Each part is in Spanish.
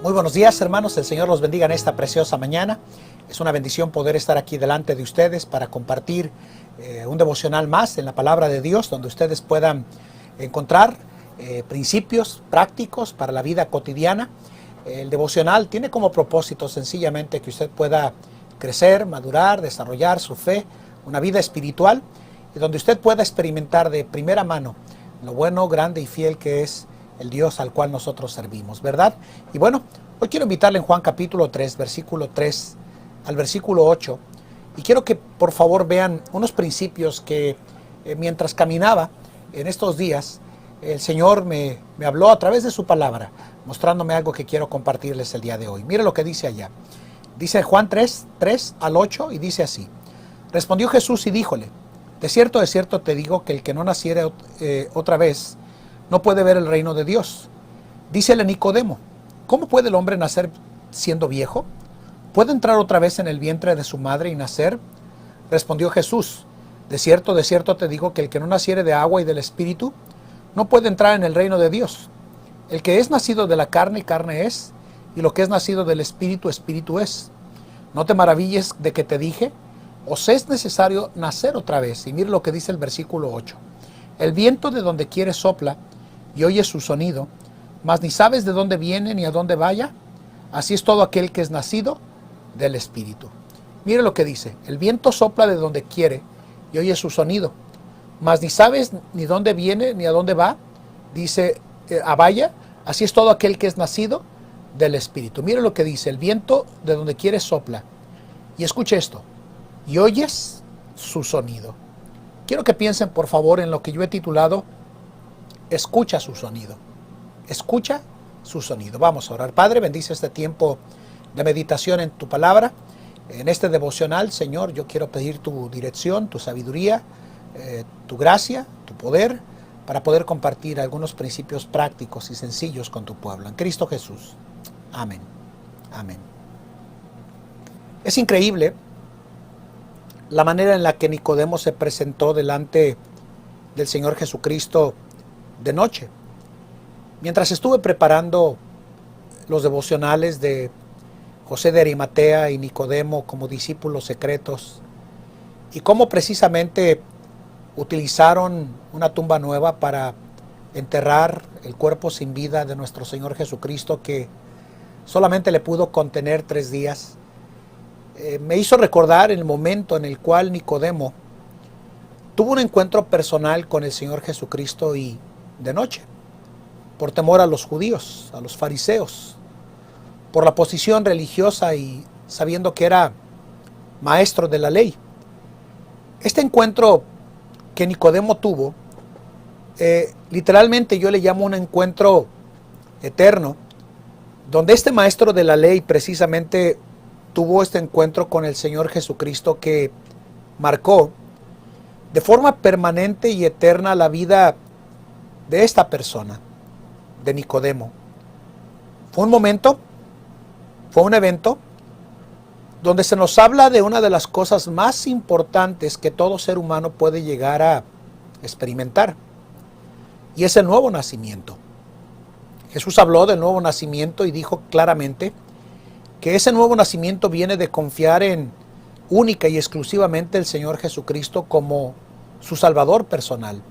Muy buenos días, hermanos. El Señor los bendiga en esta preciosa mañana. Es una bendición poder estar aquí delante de ustedes para compartir un devocional más en la palabra de Dios, donde ustedes puedan encontrar principios prácticos para la vida cotidiana. El devocional tiene como propósito sencillamente que usted pueda crecer, madurar, desarrollar su fe, una vida espiritual, y donde usted pueda experimentar de primera mano lo bueno, grande y fiel que es el Dios al cual nosotros servimos, ¿verdad? Y bueno, hoy quiero invitarle en Juan capítulo 3, versículo 3 al versículo 8, y quiero que por favor vean unos principios que mientras caminaba en estos días, el Señor me habló a través de su palabra, mostrándome algo que quiero compartirles el día de hoy. Mire lo que dice allá. Dice Juan 3 al 8, y dice así: Respondió Jesús y díjole: de cierto te digo que el que no naciere otra vez no puede ver el reino de Dios. Dícele Nicodemo: ¿cómo puede el hombre nacer siendo viejo? ¿Puede entrar otra vez en el vientre de su madre y nacer? Respondió Jesús: de cierto te digo que el que no naciere de agua y del Espíritu no puede entrar en el reino de Dios. El que es nacido de la carne, carne es, y lo que es nacido del Espíritu, Espíritu es. No te maravilles de que te dije: os es necesario nacer otra vez. Y mire lo que dice el versículo 8. El viento de donde quiere sopla, y oyes su sonido, mas ni sabes de dónde viene ni a dónde vaya. Así es todo aquel que es nacido del Espíritu. Mire lo que dice: el viento sopla de donde quiere, y oyes su sonido, mas ni sabes ni dónde viene ni a dónde va. Dice a vaya. Así es todo aquel que es nacido del Espíritu. Mire lo que dice: el viento de donde quiere sopla, y escuche esto, y oyes su sonido. Quiero que piensen por favor en lo que yo he titulado: escucha su sonido. Escucha su sonido. Vamos a orar. Padre, bendice este tiempo de meditación en tu palabra. En este devocional, Señor, yo quiero pedir tu dirección, tu sabiduría, tu gracia, tu poder, para poder compartir algunos principios prácticos y sencillos con tu pueblo. En Cristo Jesús. Amén. Amén. Es increíble la manera en la que Nicodemo se presentó delante del Señor Jesucristo de noche. Mientras estuve preparando los devocionales de José de Arimatea y Nicodemo como discípulos secretos, y cómo precisamente utilizaron una tumba nueva para enterrar el cuerpo sin vida de nuestro Señor Jesucristo, que solamente le pudo contener 3 días, me hizo recordar el momento en el cual Nicodemo tuvo un encuentro personal con el Señor Jesucristo, y de noche, por temor a los judíos, a los fariseos, por la posición religiosa y sabiendo que era maestro de la ley. Este encuentro que Nicodemo tuvo, literalmente yo le llamo un encuentro eterno, donde este maestro de la ley precisamente tuvo este encuentro con el Señor Jesucristo, que marcó de forma permanente y eterna la vida de esta persona, de Nicodemo. Fue un momento, fue un evento donde se nos habla de una de las cosas más importantes que todo ser humano puede llegar a experimentar, y es el nuevo nacimiento. Jesús habló del nuevo nacimiento y dijo claramente que ese nuevo nacimiento viene de confiar en única y exclusivamente el Señor Jesucristo como su Salvador personal.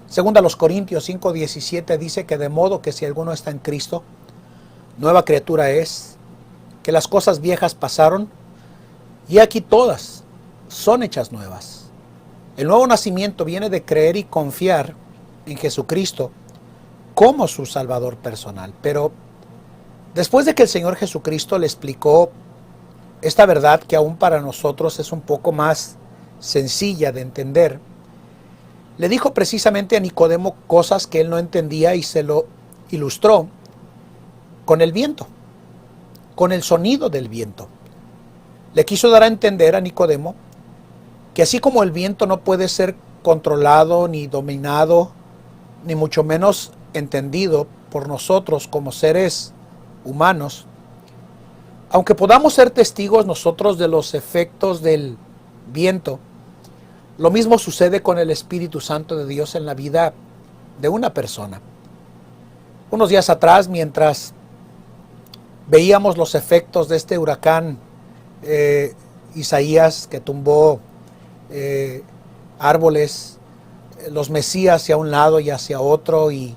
Según a los Corintios 5:17 dice que de modo que si alguno está en Cristo, nueva criatura es, que las cosas viejas pasaron, y aquí todas son hechas nuevas. El nuevo nacimiento viene de creer y confiar en Jesucristo como su Salvador personal. Pero después de que el Señor Jesucristo le explicó esta verdad, que aún para nosotros es un poco más sencilla de entender, le dijo precisamente a Nicodemo cosas que él no entendía, y se lo ilustró con el viento, con el sonido del viento. Le quiso dar a entender a Nicodemo que así como el viento no puede ser controlado, ni dominado, ni mucho menos entendido por nosotros como seres humanos, aunque podamos ser testigos nosotros de los efectos del viento, lo mismo sucede con el Espíritu Santo de Dios en la vida de una persona. Unos días atrás, mientras veíamos los efectos de este huracán Isaías, que tumbó árboles, los mecía hacia un lado y hacia otro, y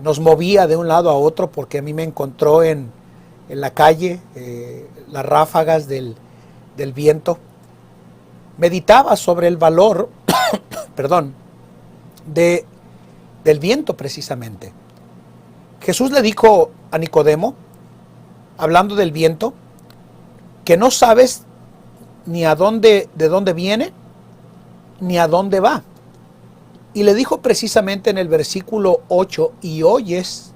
nos movía de un lado a otro, porque a mí me encontró en la calle, las ráfagas del viento. Meditaba sobre el valor perdón, del viento precisamente. Jesús le dijo a Nicodemo, hablando del viento, que no sabes ni de dónde viene, ni a dónde va. Y le dijo precisamente en el versículo 8, y oyes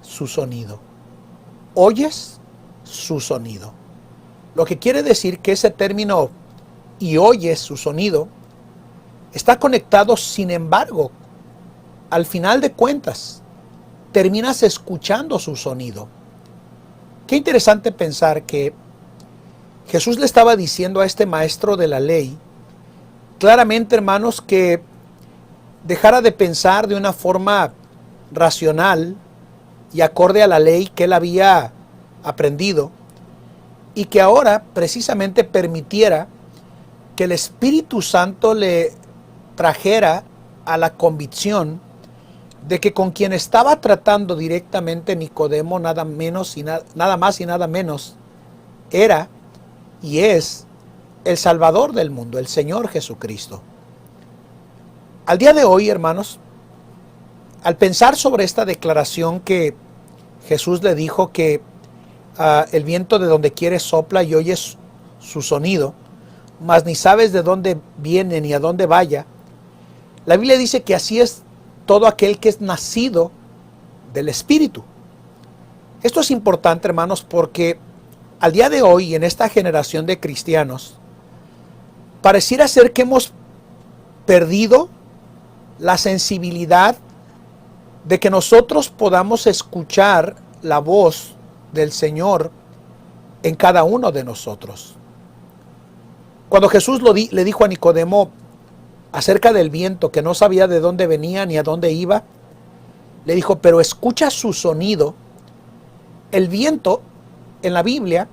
su sonido. Oyes su sonido. Lo que quiere decir que ese término, y oyes su sonido, está conectado, sin embargo, al final de cuentas, terminas escuchando su sonido. Qué interesante pensar que Jesús le estaba diciendo a este maestro de la ley, claramente, hermanos, que dejara de pensar de una forma racional y acorde a la ley que él había aprendido, y que ahora precisamente permitiera que el Espíritu Santo le trajera a la convicción de que con quien estaba tratando directamente Nicodemo, nada más y nada menos, era y es el Salvador del mundo, el Señor Jesucristo. Al día de hoy, hermanos, al pensar sobre esta declaración que Jesús le dijo, que el viento de donde quiere sopla y oyes su sonido, mas ni sabes de dónde viene ni a dónde vaya, la Biblia dice que así es todo aquel que es nacido del Espíritu. Esto es importante, hermanos, porque al día de hoy, en esta generación de cristianos, pareciera ser que hemos perdido la sensibilidad de que nosotros podamos escuchar la voz del Señor en cada uno de nosotros. Cuando Jesús le dijo a Nicodemo acerca del viento, que no sabía de dónde venía ni a dónde iba, le dijo, pero escucha su sonido. El viento en la Biblia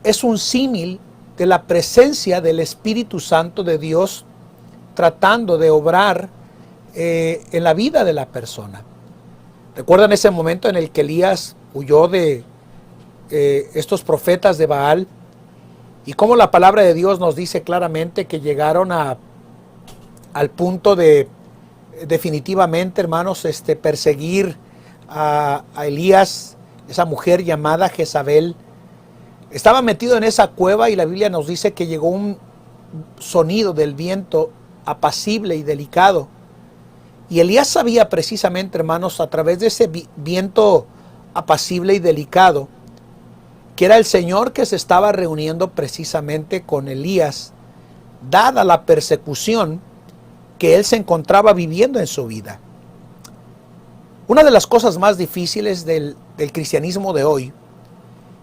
es un símil de la presencia del Espíritu Santo de Dios tratando de obrar en la vida de la persona. ¿Recuerdan ese momento en el que Elías huyó de estos profetas de Baal? Y cómo la palabra de Dios nos dice claramente que llegaron al punto de definitivamente, hermanos, perseguir a Elías, esa mujer llamada Jezabel. Estaba metido en esa cueva y la Biblia nos dice que llegó un sonido del viento apacible y delicado. Y Elías sabía precisamente, hermanos, a través de ese viento apacible y delicado, que era el Señor que se estaba reuniendo precisamente con Elías, dada la persecución que él se encontraba viviendo en su vida. Una de las cosas más difíciles del cristianismo de hoy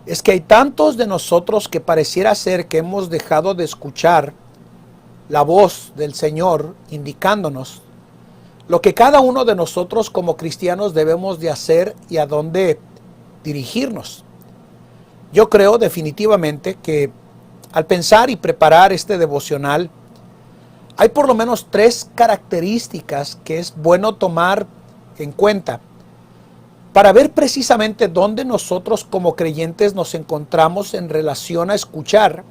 es que hay tantos de nosotros que pareciera ser que hemos dejado de escuchar la voz del Señor indicándonos lo que cada uno de nosotros como cristianos debemos de hacer y a dónde dirigirnos. Yo creo definitivamente que al pensar y preparar este devocional, hay por lo menos 3 características que es bueno tomar en cuenta para ver precisamente dónde nosotros como creyentes nos encontramos en relación a escuchar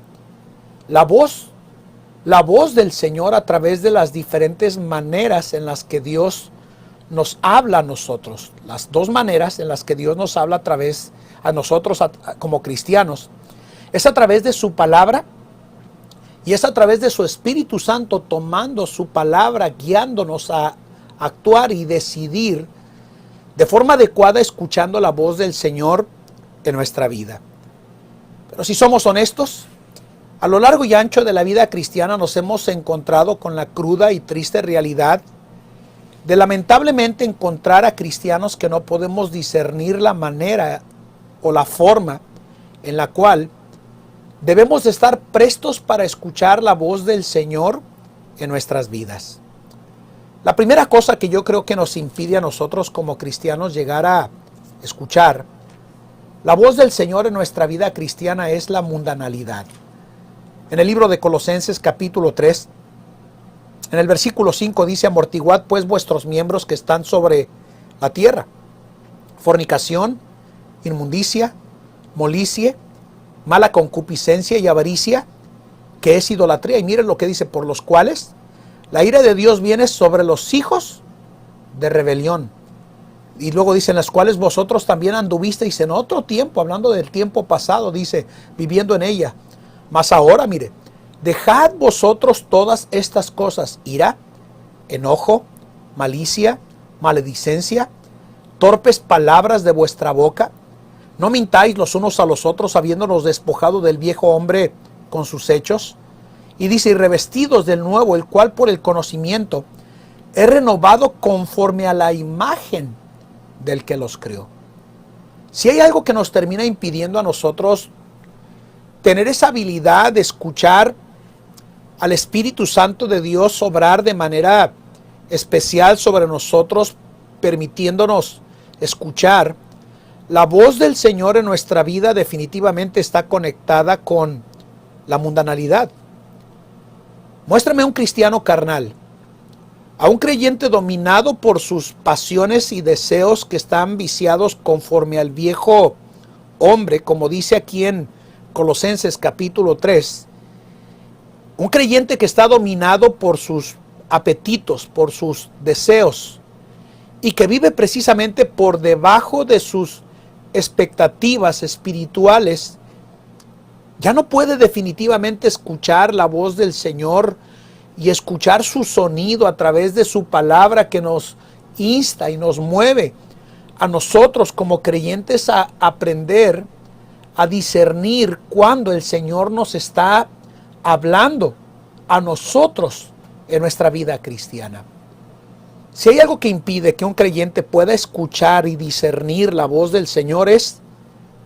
la voz del Señor a través de las diferentes maneras en las que Dios nos habla a nosotros. Las 2 maneras en las que Dios nos habla a nosotros como cristianos es a través de su palabra y es a través de su Espíritu Santo tomando su palabra, guiándonos a actuar y decidir de forma adecuada, escuchando la voz del Señor en nuestra vida. Pero si somos honestos, a lo largo y ancho de la vida cristiana nos hemos encontrado con la cruda y triste realidad de lamentablemente encontrar a cristianos que no podemos discernir la manera o la forma en la cual debemos de estar prestos para escuchar la voz del Señor en nuestras vidas. La primera cosa que yo creo que nos impide a nosotros como cristianos llegar a escuchar La voz del Señor en nuestra vida cristiana es la mundanalidad. En el libro de Colosenses capítulo 3, en el versículo 5 dice: amortiguad pues vuestros miembros que están sobre la tierra: fornicación, inmundicia, molicie, mala concupiscencia y avaricia, que es idolatría. Y miren lo que dice: por los cuales la ira de Dios viene sobre los hijos de rebelión. Y luego dice: en las cuales vosotros también anduvisteis en otro tiempo, hablando del tiempo pasado, dice, viviendo en ella. Mas ahora, mire, dejad vosotros todas estas cosas: ira, enojo, malicia, maledicencia, torpes palabras de vuestra boca. No mintáis los unos a los otros, habiéndonos despojado del viejo hombre con sus hechos. Y dice: y revestidos del nuevo, el cual por el conocimiento es renovado conforme a la imagen del que los creó. Si hay algo que nos termina impidiendo a nosotros tener esa habilidad de escuchar al Espíritu Santo de Dios obrar de manera especial sobre nosotros, permitiéndonos escuchar la voz del Señor en nuestra vida, definitivamente está conectada con la mundanalidad. Muéstrame a un cristiano carnal, a un creyente dominado por sus pasiones y deseos que están viciados conforme al viejo hombre, como dice aquí en Colosenses capítulo 3. Un creyente que está dominado por sus apetitos, por sus deseos, y que vive precisamente por debajo de sus expectativas espirituales, ya no puede definitivamente escuchar la voz del Señor y escuchar su sonido a través de su palabra, que nos insta y nos mueve a nosotros como creyentes a aprender a discernir cuando el Señor nos está hablando a nosotros en nuestra vida cristiana. Si hay algo que impide que un creyente pueda escuchar y discernir la voz del Señor, es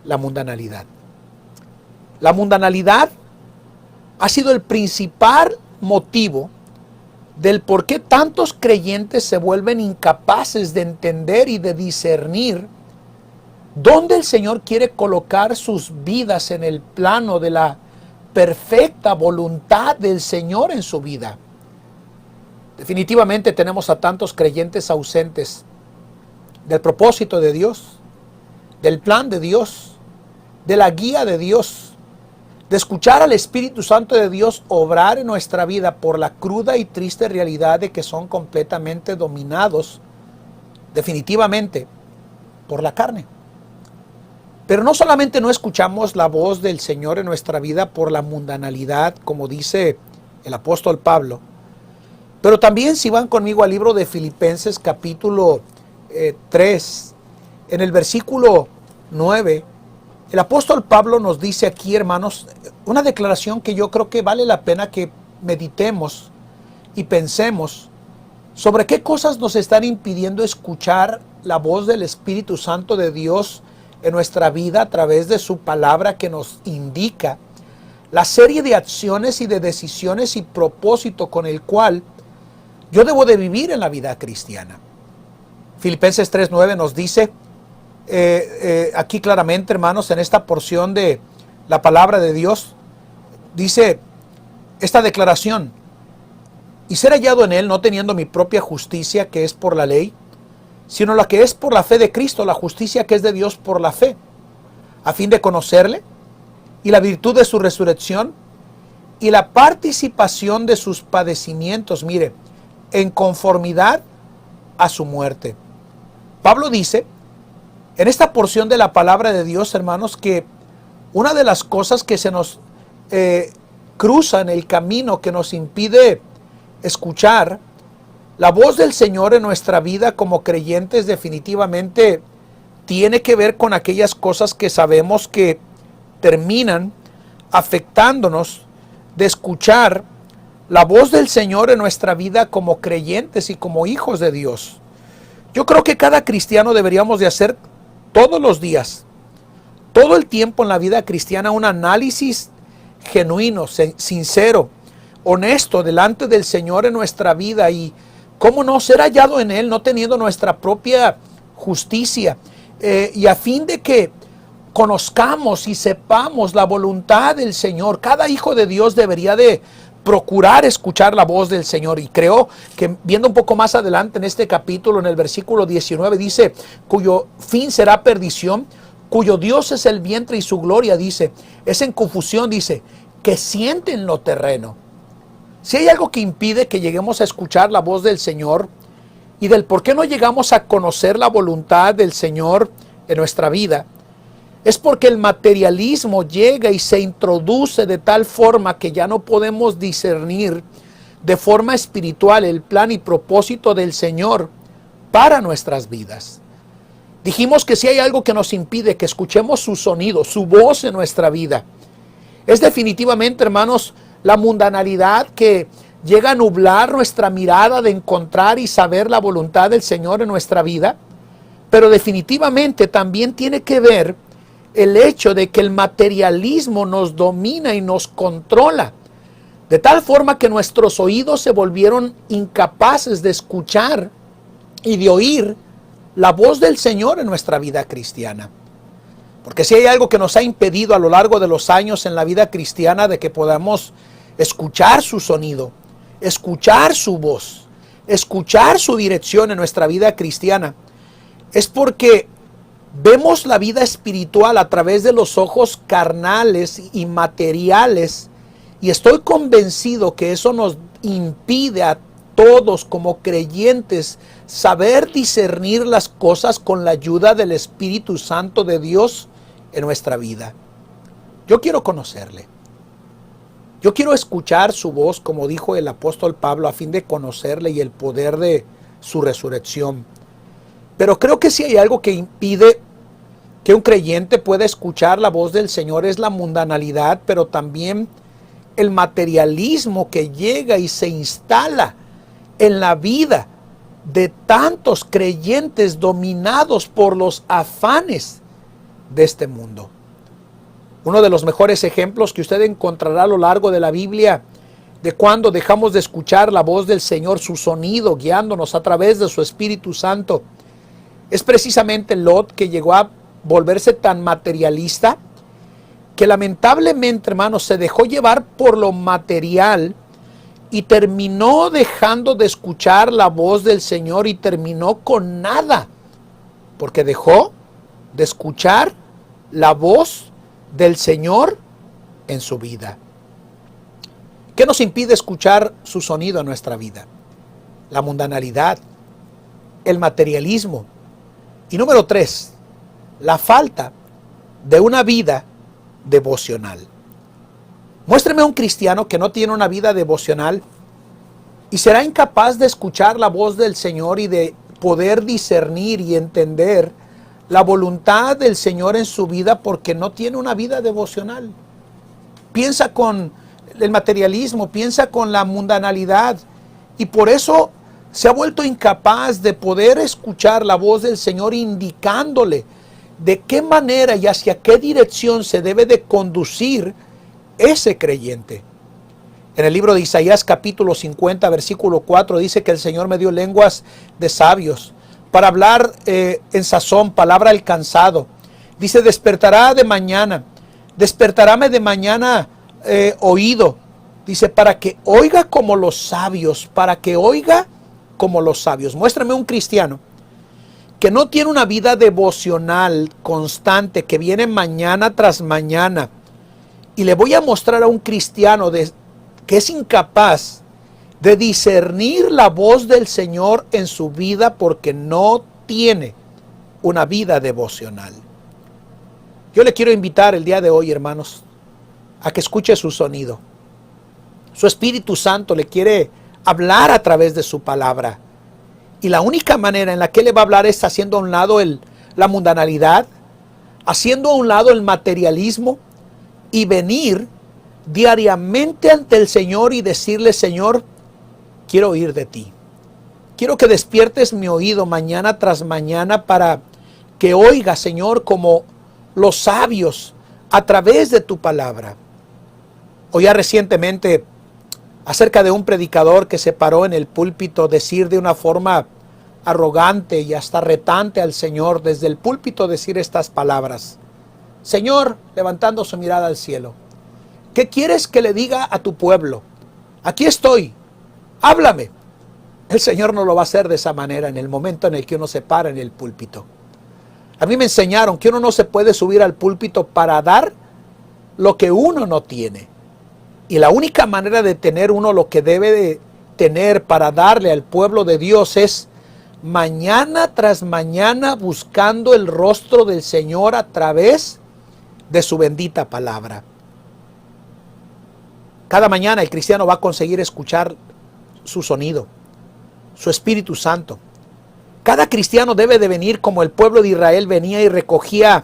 la mundanalidad. La mundanalidad ha sido el principal motivo del por qué tantos creyentes se vuelven incapaces de entender y de discernir dónde el Señor quiere colocar sus vidas en el plano de la perfecta voluntad del Señor en su vida. Definitivamente tenemos a tantos creyentes ausentes del propósito de Dios, del plan de Dios, de la guía de Dios, de escuchar al Espíritu Santo de Dios obrar en nuestra vida, por la cruda y triste realidad de que son completamente dominados definitivamente por la carne. Pero no solamente no escuchamos la voz del Señor en nuestra vida por la mundanalidad, como dice el apóstol Pablo, pero también, si van conmigo al libro de Filipenses capítulo 3, en el versículo 9, el apóstol Pablo nos dice aquí, hermanos, una declaración que yo creo que vale la pena que meditemos y pensemos sobre qué cosas nos están impidiendo escuchar la voz del Espíritu Santo de Dios en nuestra vida a través de su palabra, que nos indica la serie de acciones y de decisiones y propósito con el cual yo debo de vivir en la vida cristiana. Filipenses 3:9 nos dice aquí claramente, hermanos, en esta porción de la palabra de Dios, dice esta declaración: y ser hallado en él, no teniendo mi propia justicia, que es por la ley, sino la que es por la fe de Cristo, la justicia que es de Dios por la fe, a fin de conocerle y la virtud de su resurrección y la participación de sus padecimientos, mire, en conformidad a su muerte. Pablo dice en esta porción de la palabra de Dios, hermanos, que una de las cosas que se nos cruza en el camino, que nos impide escuchar la voz del Señor en nuestra vida como creyentes, definitivamente tiene que ver con aquellas cosas que sabemos que terminan afectándonos de escuchar la voz del Señor en nuestra vida como creyentes y como hijos de Dios. Yo creo que cada cristiano deberíamos de hacer todos los días, todo el tiempo en la vida cristiana, un análisis genuino, sincero, honesto delante del Señor en nuestra vida, y cómo no ser hallado en Él, no teniendo nuestra propia justicia, y a fin de que conozcamos y sepamos la voluntad del Señor. Cada hijo de Dios debería de procurar escuchar la voz del Señor. Y creo que viendo un poco más adelante en este capítulo, en el versículo 19, dice, cuyo fin será perdición, cuyo Dios es el vientre y su gloria, dice, es en confusión, dice, que sienten lo terreno. Si hay algo que impide que lleguemos a escuchar la voz del Señor y del por qué no llegamos a conocer la voluntad del Señor en nuestra vida, es porque el materialismo llega y se introduce de tal forma que ya no podemos discernir de forma espiritual el plan y propósito del Señor para nuestras vidas. Dijimos que si hay algo que nos impide que escuchemos su sonido, su voz en nuestra vida, es definitivamente, hermanos, la mundanalidad que llega a nublar nuestra mirada de encontrar y saber la voluntad del Señor en nuestra vida, pero definitivamente también tiene que ver el hecho de que el materialismo nos domina y nos controla, de tal forma que nuestros oídos se volvieron incapaces de escuchar y de oír la voz del Señor en nuestra vida cristiana. Porque si hay algo que nos ha impedido a lo largo de los años en la vida cristiana de que podamos escuchar su sonido, escuchar su voz, escuchar su dirección en nuestra vida cristiana, es porque vemos la vida espiritual a través de los ojos carnales y materiales, y estoy convencido que eso nos impide a todos como creyentes saber discernir las cosas con la ayuda del Espíritu Santo de Dios en nuestra vida. Yo quiero conocerle. Yo quiero escuchar su voz, como dijo el apóstol Pablo, a fin de conocerle y el poder de su resurrección. Pero creo que si hay algo que impide que un creyente pueda escuchar la voz del Señor es la mundanalidad, pero también el materialismo que llega y se instala en la vida de tantos creyentes dominados por los afanes de este mundo. Uno de los mejores ejemplos que usted encontrará a lo largo de la Biblia de cuando dejamos de escuchar la voz del Señor, su sonido guiándonos a través de su Espíritu Santo, es precisamente Lot, que llegó a volverse tan materialista que lamentablemente, hermanos, se dejó llevar por lo material y terminó dejando de escuchar la voz del Señor y terminó con nada, porque dejó de escuchar la voz del Señor en su vida. ¿Qué nos impide escuchar su sonido en nuestra vida? La mundanalidad, el materialismo. Y número 3, la falta de una vida devocional. Muéstreme a un cristiano que no tiene una vida devocional y será incapaz de escuchar la voz del Señor y de poder discernir y entender la voluntad del Señor en su vida porque no tiene una vida devocional. Piensa con el materialismo, piensa con la mundanalidad y por eso se ha vuelto incapaz de poder escuchar la voz del Señor indicándole de qué manera y hacia qué dirección se debe de conducir ese creyente. En el libro de Isaías capítulo 50 versículo 4 dice que el Señor me dio lenguas de sabios para hablar en sazón, palabra al cansado. Dice, despertaráme de mañana oído. Dice, para que oiga como los sabios, Muéstrame un cristiano que no tiene una vida devocional constante, que viene mañana tras mañana. Y le voy a mostrar a un cristiano que es incapaz de discernir la voz del Señor en su vida porque no tiene una vida devocional. Yo le quiero invitar el día de hoy, hermanos, a que escuche su sonido. Su Espíritu Santo le quiere hablar a través de su palabra. Y la única manera en la que le va a hablar es haciendo a un lado la mundanalidad, haciendo a un lado el materialismo y venir diariamente ante el Señor y decirle, Señor, quiero oír de ti. Quiero que despiertes mi oído mañana tras mañana para que oiga, Señor, como los sabios a través de tu palabra. Oía recientemente acerca de un predicador que se paró en el púlpito decir de una forma arrogante y hasta retante al Señor, desde el púlpito decir estas palabras. Señor, levantando su mirada al cielo, ¿qué quieres que le diga a tu pueblo? Aquí estoy, háblame. El Señor no lo va a hacer de esa manera en el momento en el que uno se para en el púlpito. A mí me enseñaron que uno no se puede subir al púlpito para dar lo que uno no tiene. Y la única manera de tener uno lo que debe de tener para darle al pueblo de Dios es mañana tras mañana buscando el rostro del Señor a través de su bendita palabra. Cada mañana el cristiano va a conseguir escuchar su sonido, su Espíritu Santo. Cada cristiano debe de venir como el pueblo de Israel venía y recogía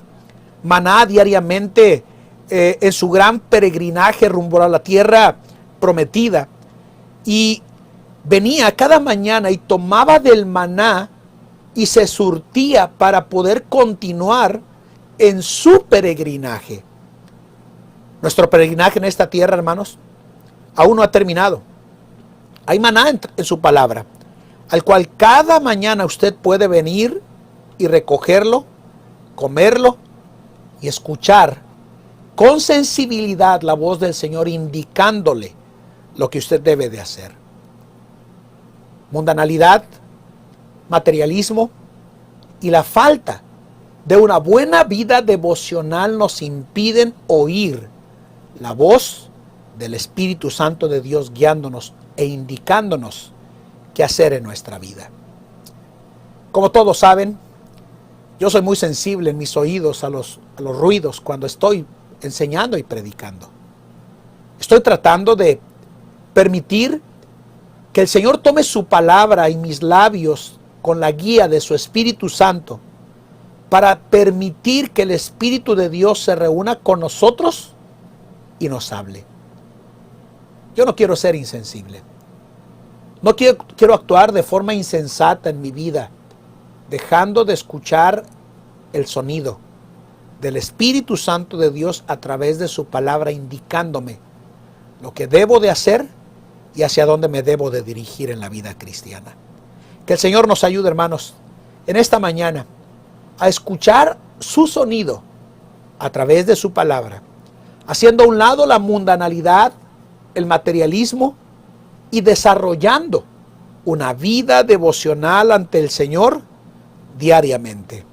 maná diariamente en su gran peregrinaje rumbo a la tierra prometida. Y venía cada mañana y tomaba del maná y se surtía para poder continuar en su peregrinaje. Nuestro peregrinaje en esta tierra, hermanos, aún no ha terminado. Hay maná en su palabra, al cual cada mañana usted puede venir y recogerlo, comerlo y escuchar con sensibilidad la voz del Señor indicándole lo que usted debe de hacer. Mundanalidad, materialismo y la falta de una buena vida devocional nos impiden oír la voz del Espíritu Santo de Dios guiándonos e indicándonos qué hacer en nuestra vida. Como todos saben, yo soy muy sensible en mis oídos a los ruidos cuando estoy enseñando y predicando. Estoy tratando de permitir que el Señor tome su palabra y mis labios con la guía de su Espíritu Santo para permitir que el Espíritu de Dios se reúna con nosotros y nos hable. Yo no quiero ser insensible. No quiero actuar de forma insensata en mi vida, dejando de escuchar el sonido del Espíritu Santo de Dios a través de su palabra, indicándome lo que debo de hacer y hacia dónde me debo de dirigir en la vida cristiana. Que el Señor nos ayude, hermanos, en esta mañana a escuchar su sonido a través de su palabra, haciendo a un lado la mundanalidad, el materialismo y desarrollando una vida devocional ante el Señor diariamente.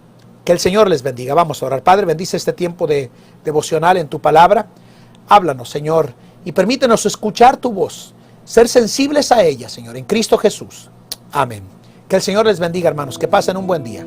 Que el Señor les bendiga. Vamos a orar. Padre, bendice este tiempo de devocional en tu palabra. Háblanos, Señor, y permítenos escuchar tu voz, ser sensibles a ella, Señor, en Cristo Jesús. Amén. Que el Señor les bendiga, hermanos. Que pasen un buen día.